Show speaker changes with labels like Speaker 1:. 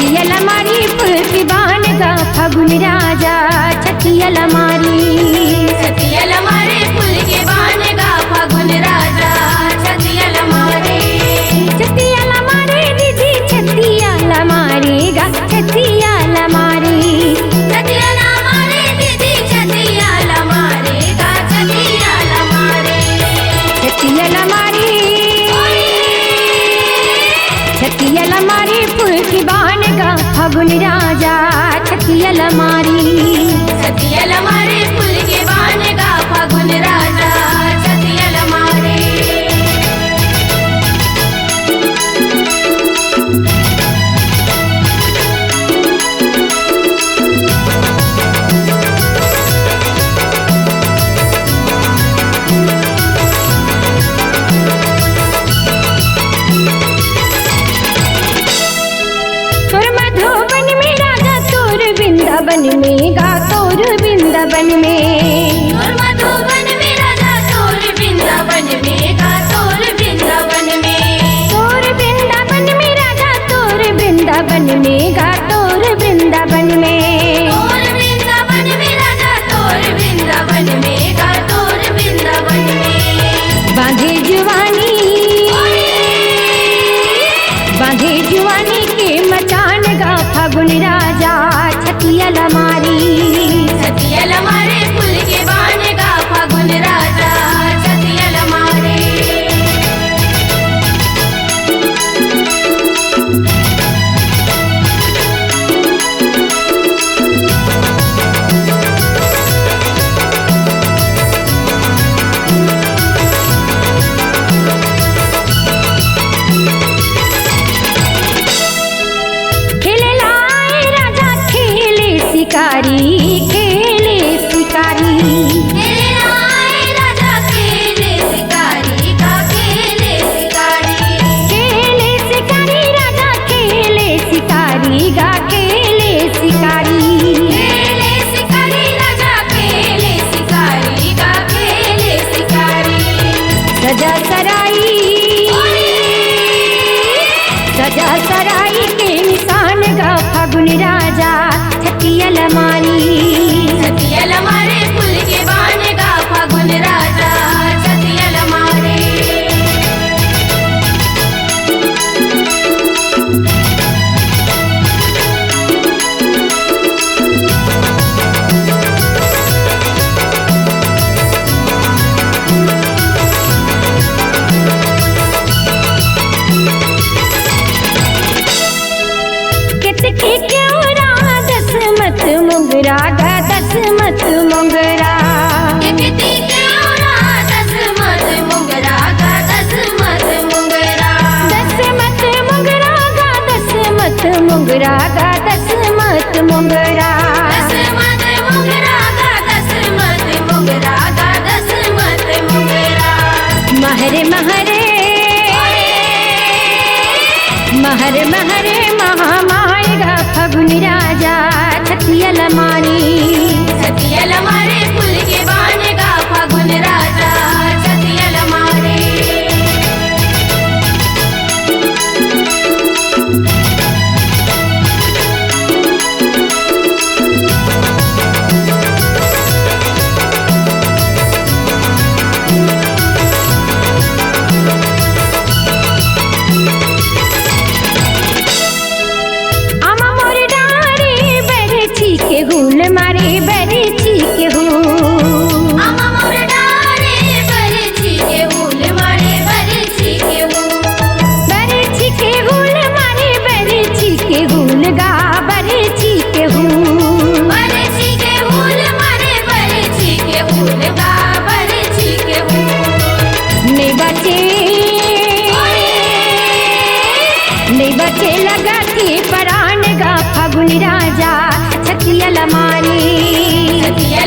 Speaker 1: छतियल मारी फुल बान गा फगुन राजा छतियल मारी।
Speaker 2: छतियल मारे फूल के बान गा फागुन राजा छतियल मारे।
Speaker 1: छतियल मारे दीदी छतियल मारे गा छतियल मारी।
Speaker 2: छतियल मारे दीदी छतियल मारे गा छतियल मारे।
Speaker 1: छतियल मारी छतियल मारी फुल बान गा फगुन राजा छतियल मारी।
Speaker 2: छतियल मारे फूल के बान गा फागुन राजा छतियल मारे।
Speaker 1: तोर मधुबन में राजा तोर वृंदावन में गा तोर वृंदावन में।
Speaker 2: और मधुबन में राजा तोर वृंदावन में गा तोर वृंदावन में।
Speaker 1: तोर वृंदावन में राजा तोर वृंदावन में गा तोर वृंदावन में।
Speaker 2: तोर वृंदावन में राजा तोर वृंदावन में गा तोर वृंदावन में।
Speaker 1: बांधे जुवानी के मचान गा फगुन राजा छतियल मारी।
Speaker 2: छतियल मारे फूल के बान गा फागुन राजा छतियल मारे।
Speaker 1: खेले लाए राजा खेले शिकारी खेले शिकारी।
Speaker 2: खेले आए राजा खेले शिकारी का खेले शिकारी।
Speaker 1: खेले शिकारी राजा खेले शिकारी गा खेले शिकारी।
Speaker 2: खेले शिकारी राजा खेले शिकारी का खेले शिकारी।
Speaker 1: सजा सराई के निशान गा फगुन राजा छतियल मारी।
Speaker 2: छतियल मारे फूल के बान गा फागुन राजा छतियल मारे।
Speaker 1: कितकी क्यों दस मत मुंगरा गा दस मत मुंगरा।
Speaker 2: कितनी क्यों दस मत मुंगरा गा दस मत मुंगरा।
Speaker 1: दस मत मुंगरा गा दस मत मुंगरा गा दस मत मुंगरा।
Speaker 2: दस मत मुंगरा गा दस मत मुंगरा गा दस मत मुंगरा।
Speaker 1: महरे महरे महर महरे महामाय गा फगुन राजा छतियल मारी।
Speaker 2: छतियल मारे फूल के बान गा फागुन राजा छतियल मारे।
Speaker 1: आमा मोर डारे बरछी के हुल मारे बरछी के हुल।
Speaker 2: आमा मोर डारे बरछी के हुल मारे बरछी के हुल।
Speaker 1: बरछी के हुल मारे बरछी के हुल गा बरछी के हुल।
Speaker 2: बरछी के हुल मारे बरछी के हुल गा बरछी के हुल।
Speaker 1: नहीं बचे लगा के परान गा फगुन राजा छतियल मारी।
Speaker 2: छतियल